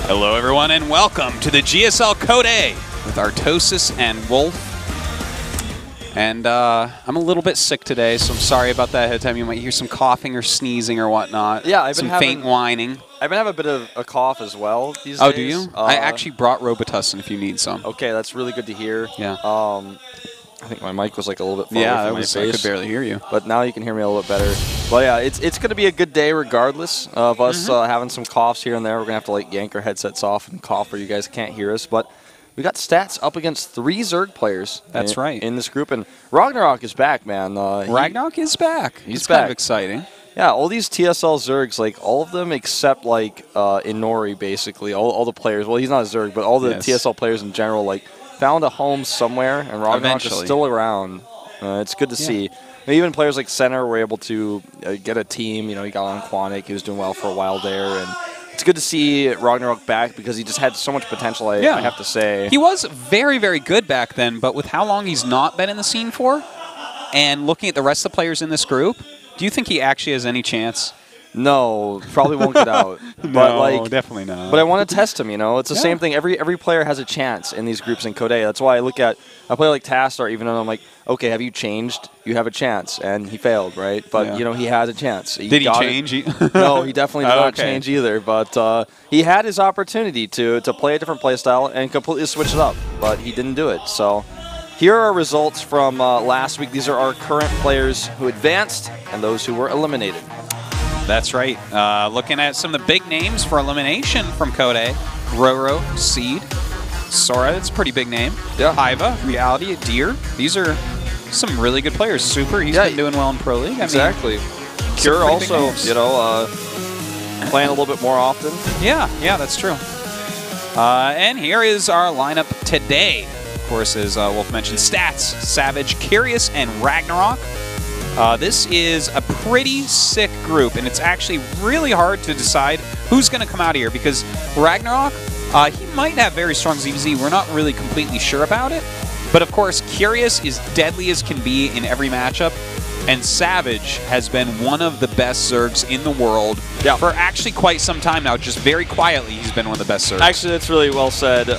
Hello everyone and welcome to the GSL Code A with Artosis and Wolf. And I'm a little bit sick today, so I'm sorry about that ahead of time. You might hear some coughing or sneezing or whatnot. Yeah, I've been some having faint whining. I've been having a bit of a cough as well these days. Oh, do you? I actually brought Robitussin if you need some. Okay, that's really good to hear. Yeah. I think my mic was like a little bit far away from my face. I could barely hear you. But now you can hear me a little bit better. But yeah, it's going to be a good day regardless of us having some coughs here and there. We're going to have to like yank our headsets off and cough or you guys can't hear us. But we got stats up against 3 Zerg players. That's right. In this group. And Ragnarok is back, man. Ragnarok is back. He's kind back. of exciting. Yeah, all these TSL Zergs, like all of them except like Inori, basically. All the players. Well, he's not a Zerg, but all the TSL players in general, like found a home somewhere, and Ragnarok is still around. It's good to see. And even players like Center were able to get a team. You know, he got on Quantic. He was doing well for a while there, and it's good to see Ragnarok back because he just had so much potential, I have to say. He was very, very good back then, but with how long he's not been in the scene for, and looking at the rest of the players in this group, do you think he actually has any chance? No, probably won't get out. But no, like, definitely not. But I want to test him, you know? It's the same thing. Every player has a chance in these groups in Code A. That's why I play like Tastar, even though I'm like, okay, have you changed? You have a chance. And he failed, right? But, you know, he has a chance. Did he change? No, he definitely did not change either. But he had his opportunity to play a different playstyle and completely switch it up. But he didn't do it. So here are our results from last week. These are our current players who advanced and those who were eliminated. That's right. Looking at some of the big names for elimination from Code A. Roro, Seed, Sora, it's a pretty big name. Yeah. Hiva, Reality, Deer. These are some really good players. Super, he's been doing well in Pro League. Exactly. Cure also, you know, playing a little bit more often. Yeah, that's true. And here is our lineup today. Of course, as Wolf mentioned, Stats, Savage, Curious, and Ragnarok. This is a pretty sick group, and it's actually really hard to decide who's going to come out of here because Ragnarok, he might have very strong ZVZ. We're not really completely sure about it. But of course, Curious is deadly as can be in every matchup, and Savage has been one of the best Zergs in the world for actually quite some time now. Just very quietly, he's been one of the best Zergs. Actually, that's really well said.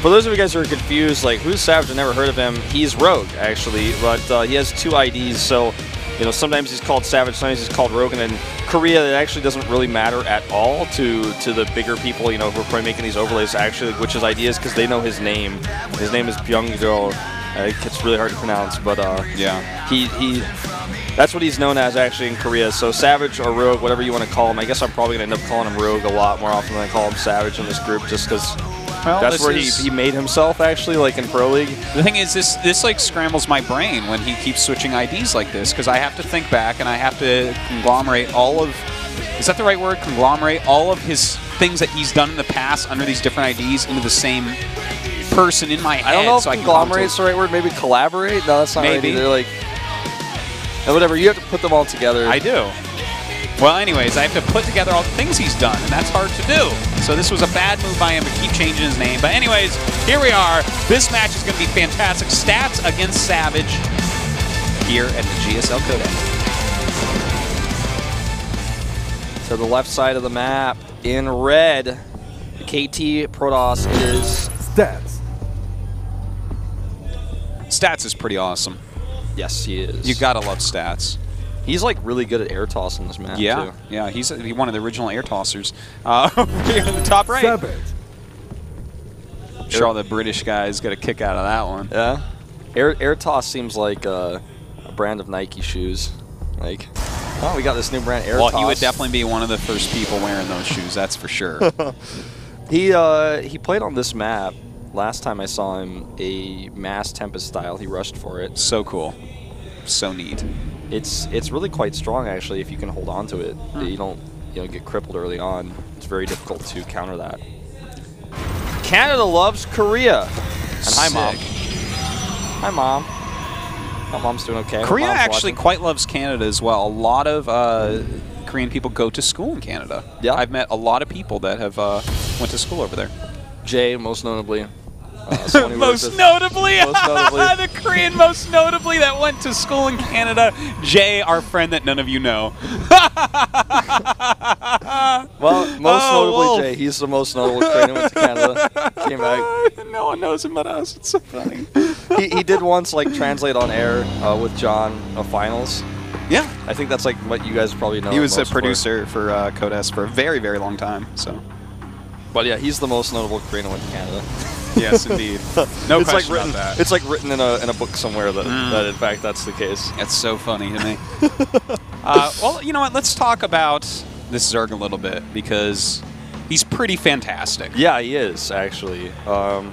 For those of you guys who are confused, like, who's Savage? I've never heard of him. He's Rogue, actually, but he has 2 IDs, so, you know, sometimes he's called Savage, sometimes he's called Rogue, and in Korea, it actually doesn't really matter at all to the bigger people, you know, who are probably making these overlays, actually, which his idea is because they know his name. His name is Byung-do. It's really hard to pronounce, but that's what he's known as, actually, in Korea. So Savage or Rogue, whatever you want to call him. I guess I'm probably going to end up calling him Rogue a lot more often than I call him Savage in this group, just because that's where he made himself, actually, like in Pro League. The thing is, this like scrambles my brain when he keeps switching IDs like this, because I have to think back and I have to conglomerate all of, is that the right word? Conglomerate all of his things that he's done in the past under these different IDs into the same person in my head. I don't know if so conglomerate is the right word. Maybe collaborate? No, that's not right either. Like, whatever, you have to put them all together. I do. Well, anyways, I have to put together all the things he's done, and that's hard to do. So this was a bad move by him to keep changing his name. But anyways, here we are. This match is going to be fantastic. Stats against Savage here at the GSL Code A. To the left side of the map, in red, the KT Protoss is Stats. Stats is pretty awesome. Yes, he is. You gotta love Stats. He's like really good at air toss in this map, too. Yeah, he's one of the original air tossers. Over here in the top right. Savage. I'm sure all the British guys got a kick out of that one. Yeah. Air toss seems like a brand of Nike shoes. Like, oh, we got this new brand, Air Toss. Well, he would definitely be one of the first people wearing those shoes, that's for sure. He played on this map. Last time I saw him, a Mass Tempest style. He rushed for it. So cool. So neat. It's really quite strong, actually, if you can hold on to it. You don't get crippled early on. It's very difficult to counter that. Canada loves Korea. And hi, Mom. Hi, Mom. My mom's doing okay. Korea actually quite loves Canada as well. A lot of Korean people go to school in Canada. Yeah. I've met a lot of people that have went to school over there. Jay, most notably. Most notably, the Korean most notably that went to school in Canada. Jay, our friend that none of you know. Well, most notably Jay. He's the most notable Korean who went to Canada. Came back. No one knows him but us. It's so funny. He did once translate on air with John finals. Yeah, I think that's what you guys probably know. He was a producer for Code S for a very, very long time. So, but yeah, he's the most notable Korean who went to Canada. Yes, indeed. No question about that. It's written in a book somewhere that in fact that's the case. That's so funny to me. Well, you know what? Let's talk about this Zerg a little bit because he's pretty fantastic. Yeah, he is actually.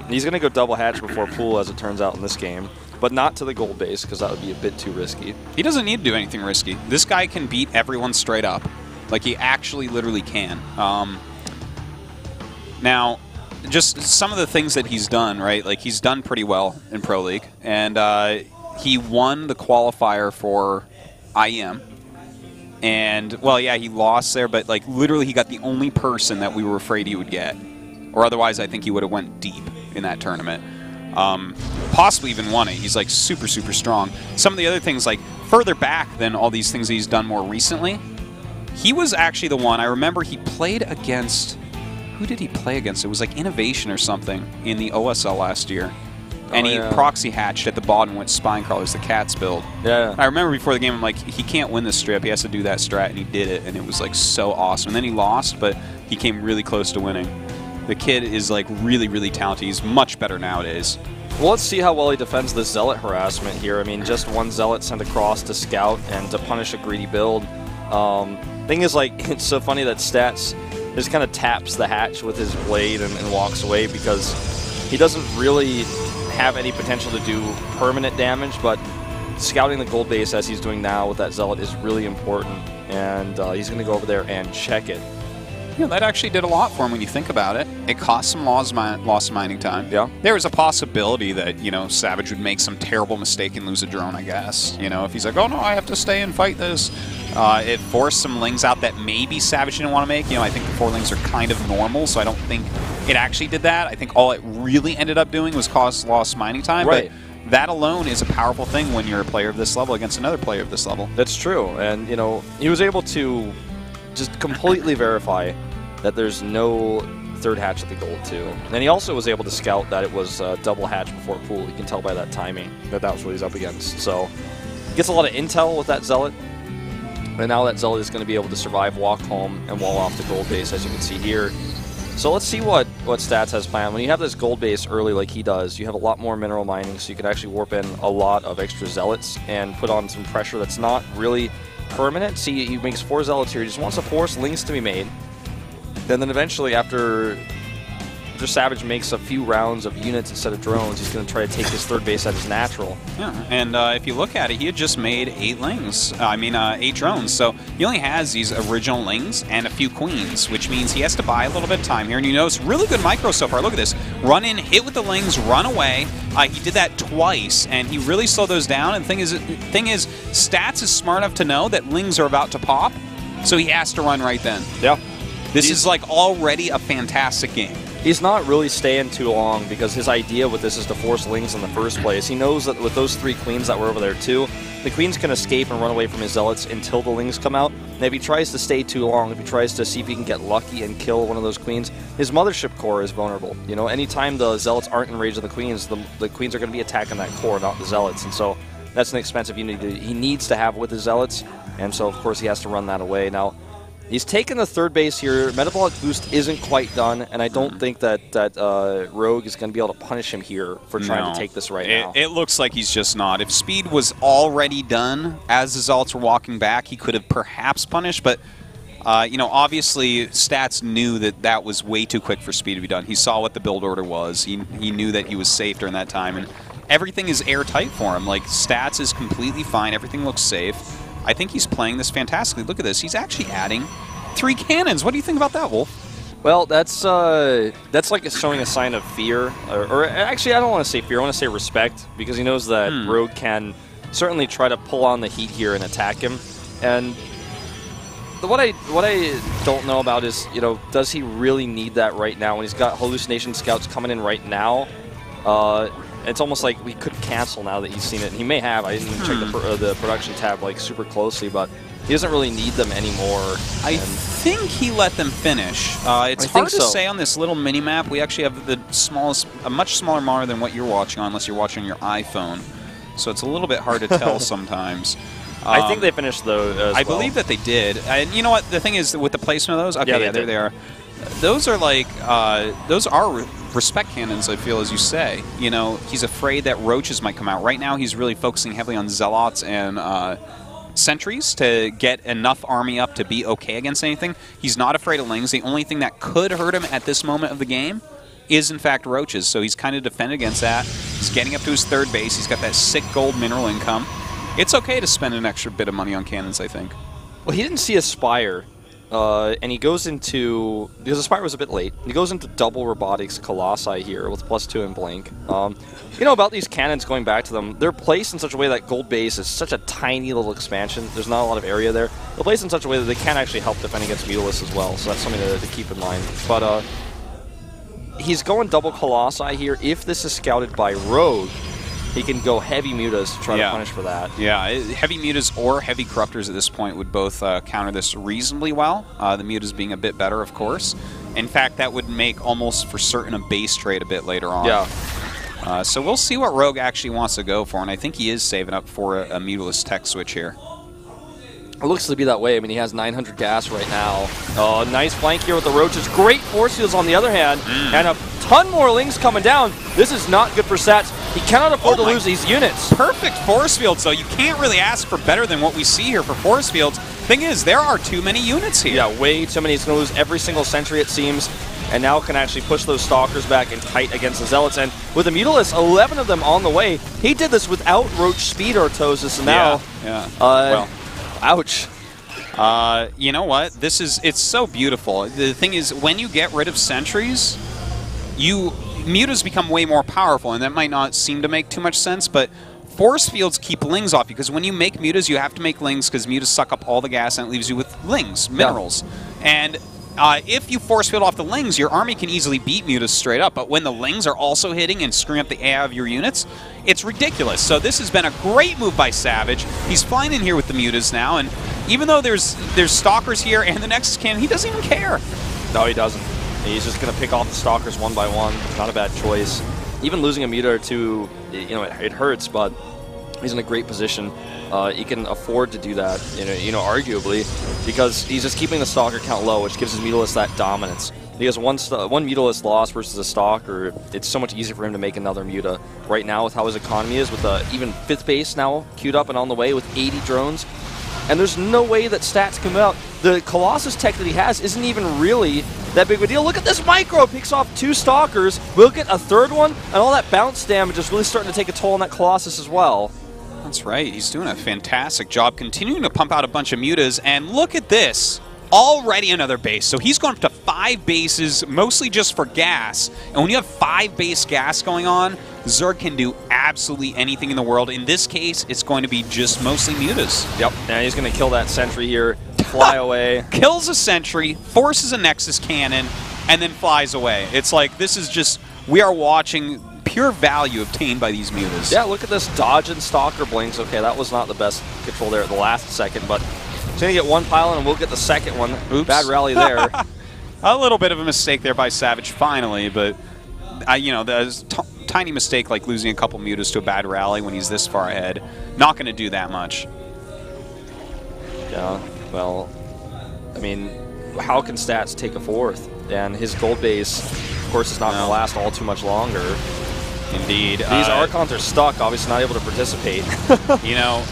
He's going to go double hatch before pool, as it turns out in this game, but not to the gold base because that would be a bit too risky. He doesn't need to do anything risky. This guy can beat everyone straight up. Like, he actually literally can. Now, just some of the things that he's done, right? Like, he's done pretty well in Pro League, and he won the qualifier for IEM. And, well, yeah, he lost there, but, like, literally he got the only person that we were afraid he would get. Or otherwise, I think he would have went deep in that tournament. Possibly even won it. He's, like, super, super strong. Some of the other things, like, further back than all these things that he's done more recently, he was actually the one. I remember he played against... Who did he play against? It was like Innovation or something in the OSL last year. And he proxy hatched at the bottom and went Spine Crawlers, the Cats build. Yeah. I remember before the game, I'm like, he can't win this strip. He has to do that strat, and he did it, and it was like so awesome. And then he lost, but he came really close to winning. The kid is like really, really talented. He's much better nowadays. Well, let's see how well he defends this Zealot harassment here. I mean, just one Zealot sent across to scout and to punish a greedy build. Thing is, like, it's so funny that Stats just kind of taps the hatch with his blade and walks away because he doesn't really have any potential to do permanent damage, but scouting the gold base as he's doing now with that Zealot is really important, and he's going to go over there and check it. Yeah, that actually did a lot for him when you think about it. It cost some lost mining time. Yeah. There was a possibility that, you know, Savage would make some terrible mistake and lose a drone, I guess. You know, if he's like, oh no, I have to stay and fight this. It forced some lings out that maybe Savage didn't want to make. You know, I think the 4 lings are kind of normal, so I don't think it actually did that. I think all it really ended up doing was cause lost mining time. Right. But that alone is a powerful thing when you're a player of this level against another player of this level. That's true. And, you know, he was able to just completely verify that there's no third hatch at the gold, too. And he also was able to scout that it was double hatch before pool. You can tell by that timing that that was what he's up against. So, he gets a lot of intel with that Zealot. And now that Zealot is going to be able to survive, walk home, and wall off the gold base, as you can see here. So let's see what Stats has planned. When you have this gold base early like he does, you have a lot more mineral mining, so you can actually warp in a lot of extra Zealots and put on some pressure that's not really permanent. See, he makes 4 Zealots here. He just wants to force lings to be made. And then eventually, after Savage makes a few rounds of units instead of drones, he's going to try to take his third base at his natural. Yeah, and if you look at it, he had just made 8 lings. 8 drones. So he only has these original lings and a few queens, which means he has to buy a little bit of time here. And you notice really good micro so far. Look at this. Run in, hit with the lings, run away. He did that twice, and he really slowed those down. And the thing is, Stats is smart enough to know that lings are about to pop, so he has to run right then. Yeah. This is like already a fantastic game. He's not really staying too long because his idea with this is to force lings in the first place. He knows that with those 3 queens that were over there too, the queens can escape and run away from his Zealots until the lings come out. And if he tries to stay too long, if he tries to see if he can get lucky and kill one of those queens, his Mothership core is vulnerable. You know, anytime the Zealots aren't in range of the queens are going to be attacking that core, not the Zealots. And so that's an expensive unit he needs to have with his Zealots. And so, of course, he has to run that away. Now, he's taken the third base here. Metabolic Boost isn't quite done, and I don't think that Rogue is going to be able to punish him here for trying to take this right now. It looks like he's just not. If Speed was already done as the Zealots were walking back, he could have perhaps punished, but you know, obviously Stats knew that that was way too quick for Speed to be done. He saw what the build order was. He knew that he was safe during that time, and everything is airtight for him. Like, Stats is completely fine. Everything looks safe. I think he's playing this fantastically. Look at this. He's actually adding 3 cannons. What do you think about that, Wolf? Well, that's like showing a sign of fear. Or actually, I don't want to say fear. I want to say respect, because he knows that Rogue can certainly try to pull on the heat here and attack him. And what I don't know about is, you know, does he really need that right now when he's got Hallucination Scouts coming in right now? It's almost like we could cancel now that he's seen it. And he may have. I didn't check the production tab like super closely, but he doesn't really need them anymore. I think he let them finish. It's hard to say on this little mini map. We actually have the smallest, a much smaller monitor than what you're watching on, unless you're watching on your iPhone. So it's a little bit hard to tell sometimes. I think they finished though. I believe that they did. And you know what? The thing is with the placement of those. Okay, yeah, there they are. Those are like those are respect cannons, I feel, as you say. You know, he's afraid that roaches might come out. Right now, he's really focusing heavily on zealots and sentries to get enough army up to be okay against anything. He's not afraid of lings. The only thing that could hurt him at this moment of the game is, in fact, roaches. So he's kind of defended against that. He's getting up to his third base. He's got that sick gold mineral income. It's okay to spend an extra bit of money on cannons, I think. Well, he didn't see a Spire. And he goes into, because the Spire was a bit late, he goes into double robotics Colossi here with +2 and blink. You know, about these cannons, going back to them, they're placed in such a way that gold base is such a tiny little expansion. There's not a lot of area there. They're placed in such a way that they can actually help defend against Mutalisk as well, so that's something to keep in mind. But he's going double Colossi here. If this is scouted by Rogue, he can go heavy mutas to try to punish for that. Yeah, heavy mutas or heavy corruptors at this point would both counter this reasonably well. The mutas being a bit better, of course. In fact, that would make almost for certain a base trade a bit later on. Yeah. So we'll see what Rogue actually wants to go for, and I think he is saving up for a Mutalisk tech switch here. It looks to be that way. I mean, he has 900 gas right now. Oh, nice flank here with the roaches. Great force fields on the other hand, and a ton more lings coming down. This is not good for Stats. He cannot afford to lose these units. Perfect force fields, though. You can't really ask for better than what we see here for force fields. Thing is, there are too many units here. Yeah, way too many. He's going to lose every single sentry, it seems, and now can actually push those stalkers back and tight against the zealots. And with the Mutalisk, 11 of them on the way. He did this without roach speed orthosis, and now, well, ouch. You know what? It's so beautiful. The thing is, when you get rid of sentries, mutas become way more powerful, and that might not seem to make too much sense, but force fields keep lings off, because when you make mutas, you have to make lings, because mutas suck up all the gas, and it leaves you with lings, minerals. And if you force field off the lings, your army can easily beat mutas straight up, but when the lings are also hitting and screwing up the AI of your units, it's ridiculous. So this has been a great move by Savage. He's flying in here with the mutas now, and even though there's stalkers here and the Nexus cannon, he doesn't even care. No, he doesn't. He's just going to pick off the stalkers one by one. Not a bad choice. Even losing a muta or two, you know, it hurts, but he's in a great position. He can afford to do that, you know, arguably, because he's just keeping the stalker count low, which gives his Mutalisk that dominance. He has one Mutalisk loss versus a stalker. It's so much easier for him to make another muta. Right now, with how his economy is, with even 5th base now queued up and on the way with 80 drones, and there's no way that Stats come out. The Colossus tech that he has isn't even really that big of a deal. Look at this micro! Picks off 2 stalkers. We'll get a 3rd one, and all that bounce damage is really starting to take a toll on that Colossus as well. That's right. He's doing a fantastic job continuing to pump out a bunch of mutas, and look at this. Already another base. So he's going up to 5 bases, mostly just for gas. And when you have 5 base gas going on, Zerg can do absolutely anything in the world. In this case, it's going to be just mostly mutas. Yep. And he's going to kill that sentry here, fly away. Kills a sentry, forces a Nexus cannon, and then flies away. It's like, this is just, we are watching pure value obtained by these mutas. Yeah, look at this dodge and stalker blinks. Okay, that was not the best control there at the last second, but he's going to get 1 pylon and we'll get the 2nd one. Oops. Bad rally there. A little bit of a mistake there by Savage finally, but you know, there's tiny mistake like losing a couple mutas to a bad rally when he's this far ahead. Not going to do that much. Yeah, well, I mean, how can Stats take a 4th? And his gold base, of course, is not going to last all too much longer. Indeed. These Archons are stuck, obviously not able to participate. You know,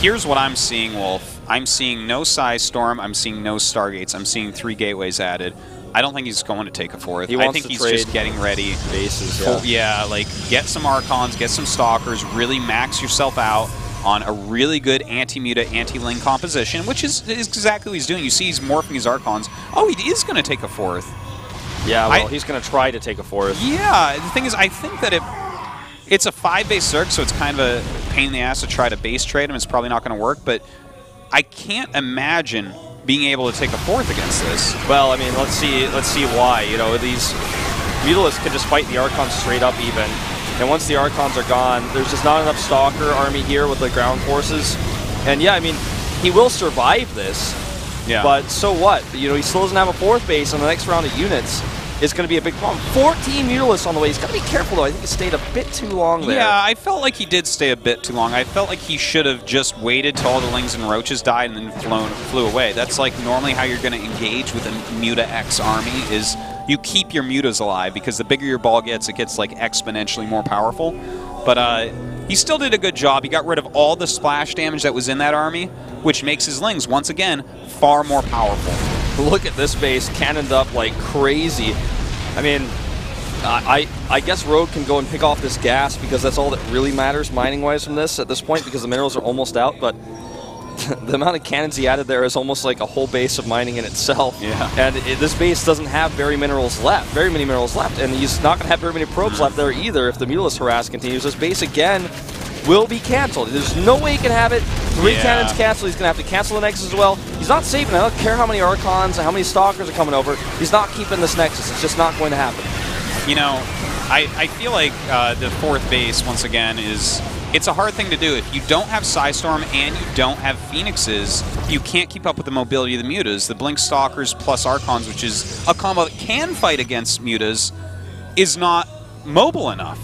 here's what I'm seeing, Wolf. I'm seeing no Psy Storm, I'm seeing no Stargates, I'm seeing 3 gateways added. I don't think he's going to take a 4th. I think he's just getting ready. Bases, yeah, like get some Archons, get some Stalkers, really max yourself out on a really good anti-muta, anti-ling composition, which is exactly what he's doing. You see he's morphing his Archons. Oh, he is going to take a 4th. Yeah, well, he's going to try to take a 4th. Yeah, the thing is, I think that it's a 5-base Zerg, so it's kind of a pain in the ass to try to base trade him. It's probably not going to work, but I can't imagine being able to take a 4th against this. Well, I mean, let's see why. You know, these Mutalisk can just fight the Archons straight up even. And once the Archons are gone, there's just not enough Stalker army here with the ground forces. And yeah, I mean, he will survive this. Yeah. But so what? You know, he still doesn't have a 4th base on the next round of units. It's going to be a big problem. 14 Mutalists on the way. He's got to be careful, though. I think he stayed a bit too long there. Yeah, I felt like he did stay a bit too long. I felt like he should have just waited till all the Lings and Roaches died and then flew away. That's like normally how you're going to engage with a Muta X army is you keep your Mutas alive because the bigger your ball gets, it gets like exponentially more powerful. But he still did a good job. He got rid of all the splash damage that was in that army, which makes his Lings, once again, far more powerful. Look at this base, cannoned up like crazy. I mean, I guess Rogue can go and pick off this gas because that's all that really matters mining-wise from this at this point because the minerals are almost out, but the amount of cannons he added there is almost like a whole base of mining in itself. Yeah. And this base doesn't have very many minerals left, and he's not going to have very many probes left there either if the Mutalisk harass continues. This base, again, will be canceled. There's no way he can have it. 3 cannons canceled. He's going to have to cancel the Nexus as well. He's not saving it. I don't care how many Archons and how many Stalkers are coming over. He's not keeping this Nexus. It's just not going to happen. You know, I feel like the 4th base, once again, it's a hard thing to do. If you don't have Psystorm and you don't have Phoenixes, you can't keep up with the mobility of the Mutas. The Blink Stalkers plus Archons, which is a combo that can fight against Mutas, is not mobile enough.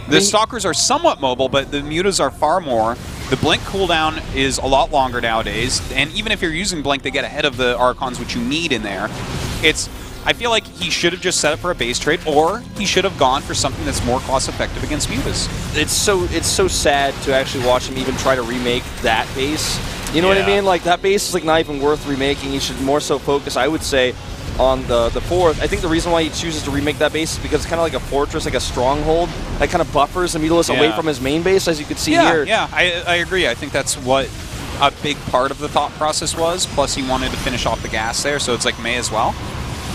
The Stalkers are somewhat mobile, but the Mutas are far more. The Blink cooldown is a lot longer nowadays, and even if you're using Blink, they get ahead of the Archons, which you need in there. I feel like he should have just set up for a base trade, or he should have gone for something that's more cost-effective against Mutas. It's so sad to actually watch him even try to remake that base. You know what I mean? Like, that base is like not even worth remaking. He should more so focus, I would say, on the 4th. I think the reason why he chooses to remake that base is because it's kind of like a fortress, like a stronghold, that kind of buffers the Mutalisk away from his main base, as you can see here. Yeah, I agree. I think that's what a big part of the thought process was, plus he wanted to finish off the gas there, so it's like may as well.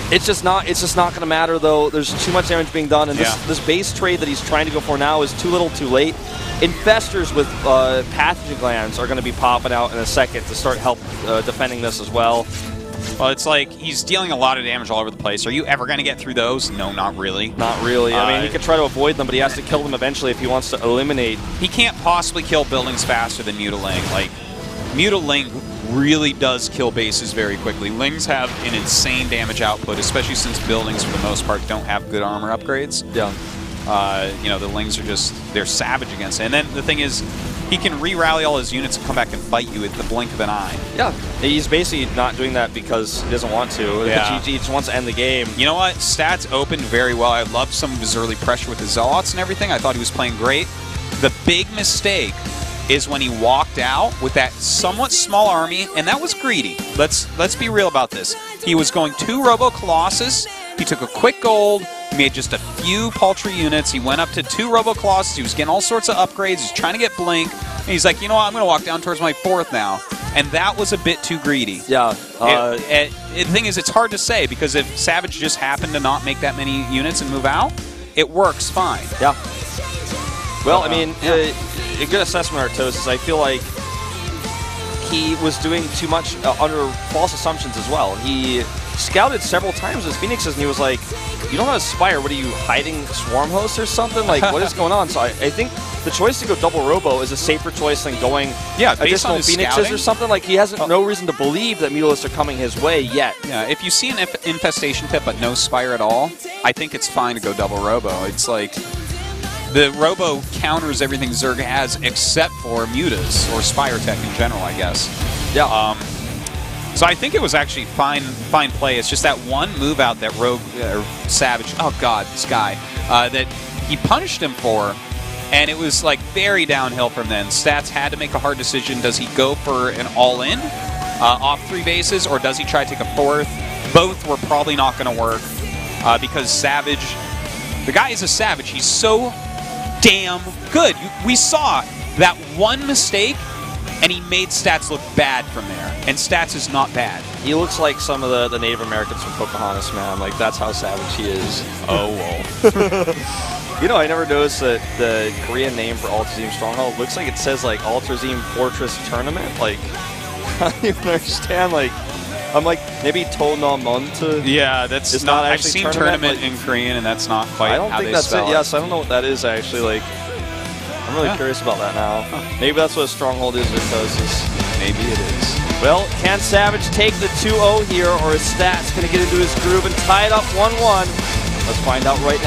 It's just not going to matter, though. There's too much damage being done, and this base trade that he's trying to go for now is too little too late. Infestors with pathogen glands are going to be popping out in a second to start help defending this as well. Well, it's like he's dealing a lot of damage all over the place. Are you ever going to get through those? No, not really. Not really. I mean, he could try to avoid them, but he has to kill them eventually if he wants to eliminate. He can't possibly kill buildings faster than Mutaling. Like, Mutaling really does kill bases very quickly. Lings have an insane damage output, especially since buildings, for the most part, don't have good armor upgrades. Yeah. You know, the Lings are just, they're savage against it. And then the thing is, he can re-rally all his units and come back and fight you at the blink of an eye. Yeah, he's basically not doing that because he doesn't want to. Yeah. He just wants to end the game. You know what? Stats opened very well. I loved some of his early pressure with the Zealots and everything. I thought he was playing great. The big mistake is when he walked out with that somewhat small army, and that was greedy. Let's be real about this. He was going 2 Robo Colossus. He took a quick gold. He made just a few paltry units. He went up to 2 Robo Colossus. He was getting all sorts of upgrades. He's trying to get Blink. And he's like, you know what? I'm going to walk down towards my 4th now. And that was a bit too greedy. Yeah. The thing is, it's hard to say, because if Savage just happened to not make that many units and move out, it works fine. Yeah. Well, I mean, a good assessment, Artosis. I feel like he was doing too much under false assumptions as well. He scouted several times with Phoenixes, and he was like, you don't have a Spire. What are you, hiding Swarm Hosts or something? Like, what is going on? So I think the choice to go double Robo is a safer choice than going additional Phoenixes scouting or something. Like, he has no reason to believe that Mutalists are coming his way yet. Yeah, if you see an Infestation pit but no Spire at all, I think it's fine to go double Robo. It's like, the Robo counters everything Zerg has except for Mutas, or Spire Tech in general, I guess. Yeah. So I think it was actually fine play. It's just that one move out that Rogue, Savage, oh god, this guy, that he punished him for, and it was like very downhill from then. Stats had to make a hard decision. Does he go for an all-in off 3 bases, or does he try to take a 4th? Both were probably not going to work because Savage, the guy is a Savage. He's so damn good. We saw that one mistake, and he made Stats look bad from there. And Stats is not bad. He looks like some of the Native Americans from Pocahontas, man. Like, that's how savage he is. Oh, well. You know, I never noticed that the Korean name for Altazim Stronghold looks like it says, like, Altazim Fortress Tournament. Like, I don't even understand, like, I'm like, maybe Tonamonta. Yeah, that's not I've seen tournament in Korean, and that's not quite I don't how think they that's spell it. Yes, I don't know what that is actually. Like, I'm really curious about that now. Maybe that's what a stronghold is because maybe it is. Well, can Savage take the 2-0 here, or is Stats going to get into his groove and tie it up 1-1? Let's find out right now.